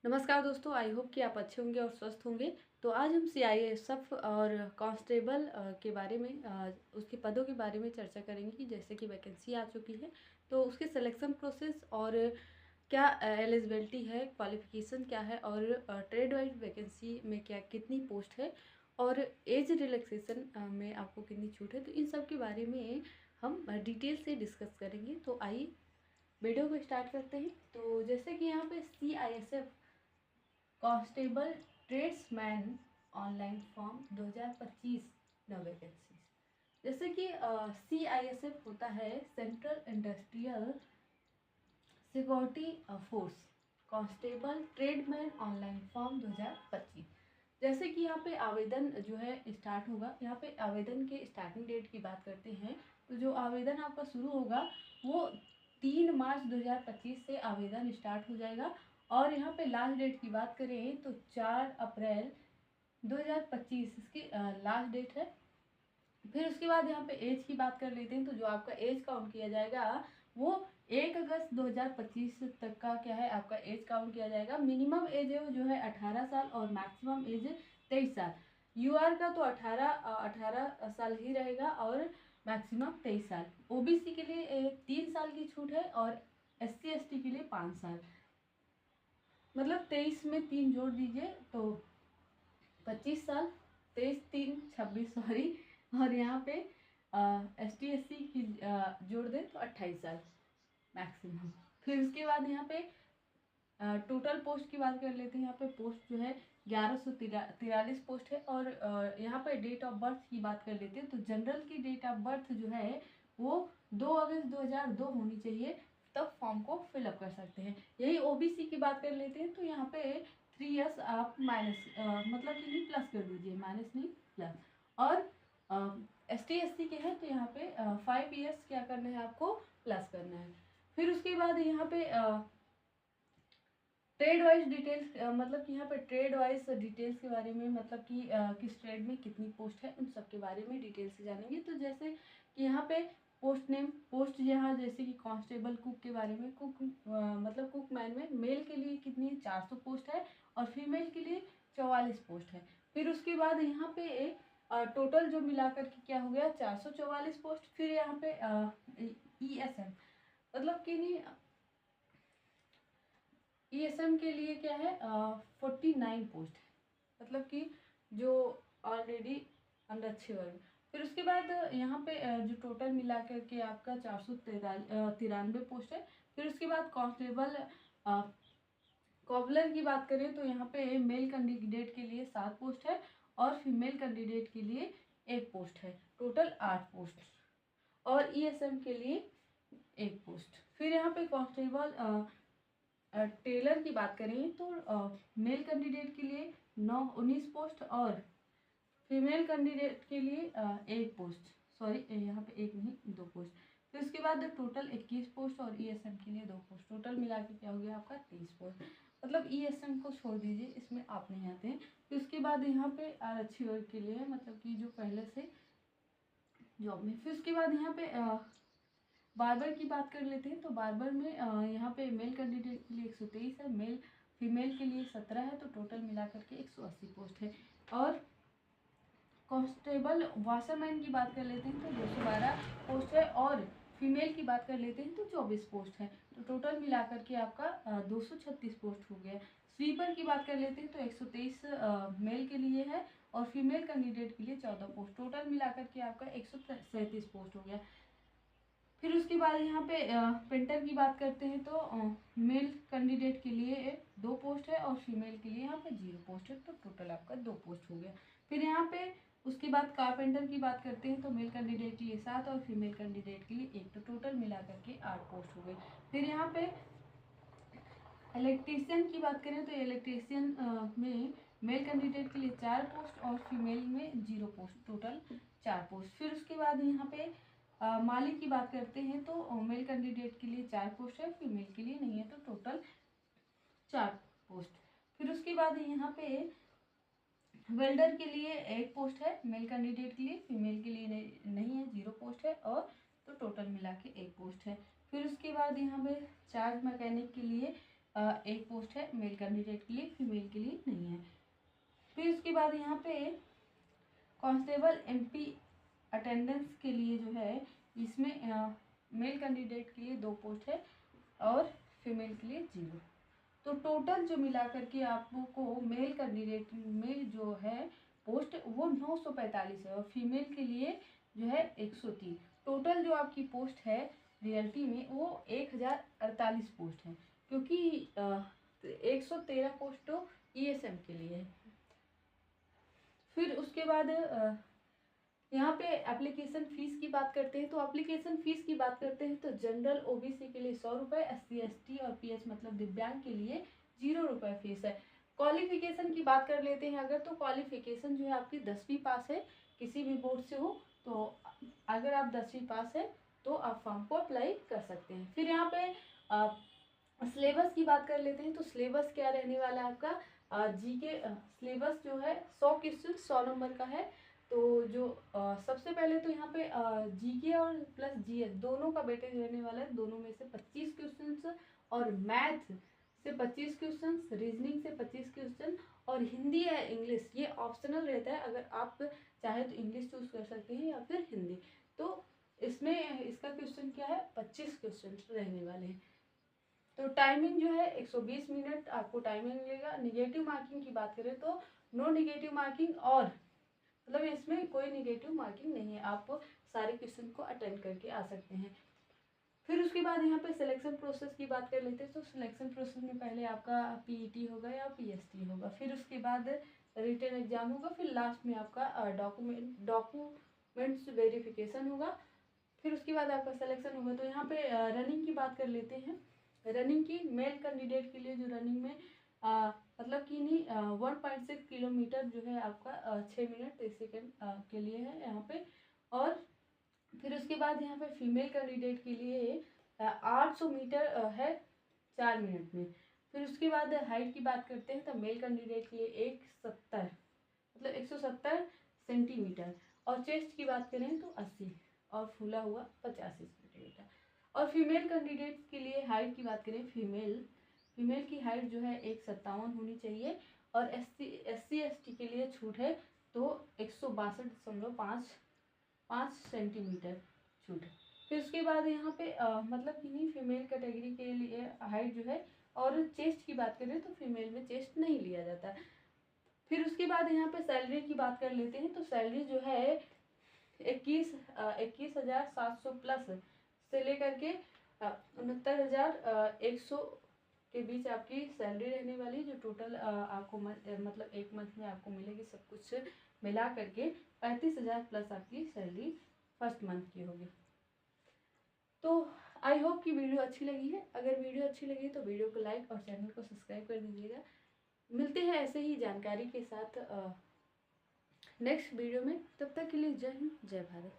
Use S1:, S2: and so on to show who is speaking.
S1: नमस्कार दोस्तों, I hope कि आप अच्छे होंगे और स्वस्थ होंगे। तो आज हम सीआईएसएफ और कांस्टेबल के बारे में उसके पदों के बारे में चर्चा करेंगे कि जैसे कि वैकेंसी आ चुकी है तो उसके सिलेक्शन प्रोसेस और क्या एलिजिबिलिटी है, क्वालिफिकेशन क्या है और ट्रेड वाइज वैकेंसी में क्या कितनी पोस्ट है और एज रिलैक्सेशन में आपको कितनी छूट है। तो इन सब के बारे में हम डिटेल से डिस्कस करेंगे। तो आइए वीडियो को स्टार्ट करते हैं। तो जैसे कि यहाँ पे CISF constable tradesman online form 2025 नौ वैकेंसी। जैसे कि सीआईएसएफ होता है central industrial security force constable tradesman online form 2025। जैसे कि यहाँ पे आवेदन जो है स्टार्ट होगा। यहाँ पे आवेदन के स्टार्टिंग डेट की बात करते हैं तो जो आवेदन आपका शुरू होगा वो 3 मार्च 2025 से आवेदन स्टार्ट हो जाएगा। और यहाँ पे लास्ट डेट की बात करें तो 4 अप्रैल 2025 इसकी लास्ट डेट है। फिर उसके बाद यहाँ पे एज की बात कर लेते हैं तो जो आपका एज काउंट किया जाएगा वो 1 अगस्त 2025 तक का क्या है आपका एज काउंट किया जाएगा। मिनिमम एज है वो जो है 18 साल और मैक्सिमम एज 23 साल। यूआर का तो 18 साल ही रहेगा और मैक्सिमम 23 साल। ओबीसी के लिए 3 साल की छूट है और एससी एसटी के लिए 5 साल। मतलब 23 में 3 जोड़ दीजिए तो 25 साल, 23 3 26 सॉरी। और यहाँ पे एस टी एस सी की जोड़ दें तो 28 साल मैक्सिमम। फिर उसके बाद यहाँ पे टोटल पोस्ट की बात कर लेते हैं। यहाँ पे पोस्ट जो है 1143 पोस्ट है। और यहाँ पे डेट ऑफ बर्थ की बात कर लेते हैं तो जनरल की डेट ऑफ बर्थ जो है वो 2 अगस्त 2002 होनी चाहिए, तब फॉर्म को फिलअप कर सकते हैं। यही ओबीसी की बात कर लेते हैं तो यहाँ पे 3 ईयर्स आप माइनस मतलब कि नहीं प्लस कर दीजिए, माइनस नहीं प्लस। और एस टी एस सी के हैं तो यहाँ पे 5 ईयर्स क्या करना है आपको प्लस करना है। फिर उसके बाद यहाँ पे ट्रेड वाइज डिटेल्स मतलब कि यहाँ पर ट्रेड वाइज डिटेल्स के बारे में, मतलब कि किस ट्रेड में कितनी पोस्ट है उन सब के बारे में डिटेल से जानेंगे। तो जैसे कि यहाँ पे पोस्ट नेम, पोस्ट यहाँ जैसे कि कांस्टेबल कुक के बारे में, कुक मतलब कुक मैन में मेल के लिए कितनी 400 पोस्ट है और फीमेल के लिए 44 पोस्ट है। फिर उसके बाद यहाँ पे टोटल जो मिलाकर के क्या हो गया 444 पोस्ट। फिर यहाँ पे ईएसएम मतलब कि नहीं, ईएसएम के लिए क्या है 49 पोस्ट है, मतलब कि जो ऑलरेडी अनरक्षी वर्ग। फिर उसके बाद यहाँ पे जो टोटल मिला करके आपका 493 पोस्ट है। फिर उसके बाद कांस्टेबल कॉबलर की बात करें तो यहाँ पे मेल कैंडिडेट के लिए 7 पोस्ट है और फीमेल कैंडिडेट के लिए 1 पोस्ट है, टोटल 8 पोस्ट। और ईएसएम के लिए 1 पोस्ट। फिर यहाँ पे कांस्टेबल टेलर की बात करें तो मेल कैंडिडेट के लिए 19 पोस्ट और फीमेल कैंडिडेट के लिए 1 पोस्ट, सॉरी यहाँ पे 1 नहीं 2 पोस्ट। फिर उसके बाद टोटल 21 पोस्ट और ईएसएम के लिए 2 पोस्ट, टोटल मिला के क्या हो गया आपका 23 पोस्ट। मतलब ईएसएम को छोड़ दीजिए, इसमें आप नहीं आते हैं। फिर उसके बाद यहाँ पे आरक्षी वर्ग के लिए मतलब कि जो पहले से जॉब में। फिर उसके बाद यहाँ पे बार्बर की बात कर लेते हैं तो बार्बर में यहाँ पे मेल कैंडिडेट के लिए 123 है, मेल फीमेल के लिए 17 है, तो टोटल मिलाकर के 180 पोस्ट है। और कांस्टेबल वाशरमैन की बात कर लेते हैं तो 212 पोस्ट है और फीमेल की बात कर लेते हैं तो 24 पोस्ट है, तो टोटल मिलाकर के आपका 236 पोस्ट हो गया। स्वीपर की बात कर लेते हैं तो 123 मेल के लिए है और फीमेल कैंडिडेट के लिए 14 पोस्ट, टोटल मिलाकर के आपका 137 पोस्ट हो गया। फिर उसके बाद यहाँ पे पेंटर की बात करते हैं तो मेल कैंडिडेट के लिए 2 पोस्ट है और फीमेल के लिए यहाँ पे 0 पोस्ट है, तो टोटल आपका 2 पोस्ट हो गया। फिर यहाँ पे उसके बाद कारपेंटर की बात करते हैं तो मेल कैंडिडेट के लिए 7 और फीमेल कैंडिडेट के लिए 1, तो टोटल मिला करके 8 पोस्ट हो गए। फिर यहाँ पे इलेक्ट्रीशियन की बात करें तो इलेक्ट्रीशियन में मेल कैंडिडेट के लिए 4 पोस्ट और फीमेल में 0 पोस्ट, टोटल 4 पोस्ट। फिर उसके बाद यहाँ पे मालिक की बात करते हैं तो मेल कैंडिडेट के लिए 4 पोस्ट है, फीमेल के लिए नहीं है, तो टोटल 4 पोस्ट। फिर उसके बाद यहाँ पे वेल्डर के लिए 1 पोस्ट है, मेल कैंडिडेट के लिए, फीमेल के लिए नहीं है, 0 पोस्ट है, और तो टोटल मिला के 1 पोस्ट है। फिर उसके बाद यहाँ पे चार्ज मैकेनिक के लिए एक पोस्ट है मेल कैंडिडेट के लिए, फीमेल के लिए नहीं है। फिर उसके बाद यहाँ पे कांस्टेबल एमपी अटेंडेंस के लिए जो है इसमें मेल कैंडिडेट के लिए 2 पोस्ट है और फीमेल के लिए 0। तो टोटल जो मिला करके आपको मेल कैंडिडेट में जो है पोस्ट वो 945 है और फीमेल के लिए जो है 103। टोटल जो आपकी पोस्ट है रियलिटी में वो 1048 पोस्ट है, क्योंकि 113 पोस्ट तो ईएसएम के लिए है। फिर उसके बाद यहाँ पे एप्लीकेशन फ़ीस की बात करते हैं। तो एप्लीकेशन फ़ीस की बात करते हैं तो जनरल ओबीसी के लिए 100 रुपये, SC ST और PH मतलब दिव्यांग के लिए 0 रुपये फीस है। क्वालिफिकेशन की बात कर लेते हैं अगर, तो क्वालिफिकेशन जो है आपकी 10वीं पास है, किसी भी बोर्ड से हो। तो अगर आप 10वीं पास है तो आप फॉर्म को अप्लाई कर सकते हैं। फिर यहाँ पे सिलेबस की बात कर लेते हैं। तो सिलेबस क्या रहने वाला है आपका, जीके सिलेबस जो है 100 क्वेश्चन 100 नंबर का है। तो जो सबसे पहले तो यहाँ पे जीके और प्लस जीएस दोनों का वेटेज रहने वाला है। दोनों में से 25 क्वेश्चंस और मैथ से 25 क्वेश्चंस, रीजनिंग से 25 क्वेश्चन और हिंदी या इंग्लिश ये ऑप्शनल रहता है। अगर आप चाहे तो इंग्लिश चूज कर सकते हैं या फिर हिंदी। तो इसमें इसका क्वेश्चन क्या है, 25 क्वेश्चन रहने वाले हैं। तो टाइमिंग जो है 120 मिनट आपको टाइमिंग मिलेगा। निगेटिव मार्किंग की बात करें तो नो निगेटिव मार्किंग, और मतलब इसमें कोई निगेटिव मार्किंग नहीं है, आप सारे क्वेश्चन को अटेंड करके आ सकते हैं। फिर उसके बाद यहाँ पे सिलेक्शन प्रोसेस की बात कर लेते हैं। तो सिलेक्शन प्रोसेस में पहले आपका पीईटी होगा या पीएसटी होगा, फिर उसके बाद रिटन एग्जाम होगा, फिर लास्ट में आपका डॉक्यूमेंट्स वेरिफिकेशन होगा, फिर उसके बाद आपका सिलेक्शन होगा। तो यहाँ पे रनिंग की बात कर लेते हैं। रनिंग की मेल कैंडिडेट के लिए जो रनिंग में मतलब कि नहीं 1.6 किलोमीटर जो है आपका 6 मिनट 30 सेकेंड के लिए है यहाँ पे। और फिर उसके बाद यहाँ पे फीमेल कैंडिडेट के लिए 800 मीटर है 4 मिनट में। फिर उसके बाद हाइट की बात करते हैं तो मेल कैंडिडेट के लिए 170 मतलब 170 सेंटीमीटर, और चेस्ट की बात करें तो 80 और फूला हुआ 85 सेंटीमीटर। और फीमेल कैंडिडेट के लिए हाइट की बात करें, फीमेल की हाइट जो है 157 होनी चाहिए, और SC ST के लिए छूट है तो 162.5 सेंटीमीटर छूट। फिर उसके बाद यहाँ पे मतलब कि नहीं फीमेल कैटेगरी के लिए हाइट जो है, और चेस्ट की बात करें तो फीमेल में चेस्ट नहीं लिया जाता। फिर उसके बाद यहाँ पे सैलरी की बात कर लेते हैं। तो सैलरी जो है 21,700 प्लस से लेकर के 69,100 के बीच आपकी सैलरी रहने वाली, जो टोटल आपको मतलब एक मंथ में आपको मिलेगी सब कुछ मिला करके 35,000 प्लस आपकी सैलरी फर्स्ट मंथ की होगी। तो आई होप कि वीडियो अच्छी लगी है। अगर वीडियो अच्छी लगी तो वीडियो को लाइक और चैनल को सब्सक्राइब कर दीजिएगा। मिलते हैं ऐसे ही जानकारी के साथ नेक्स्ट वीडियो में। तब तक के लिए जय हिंद, जय भारत।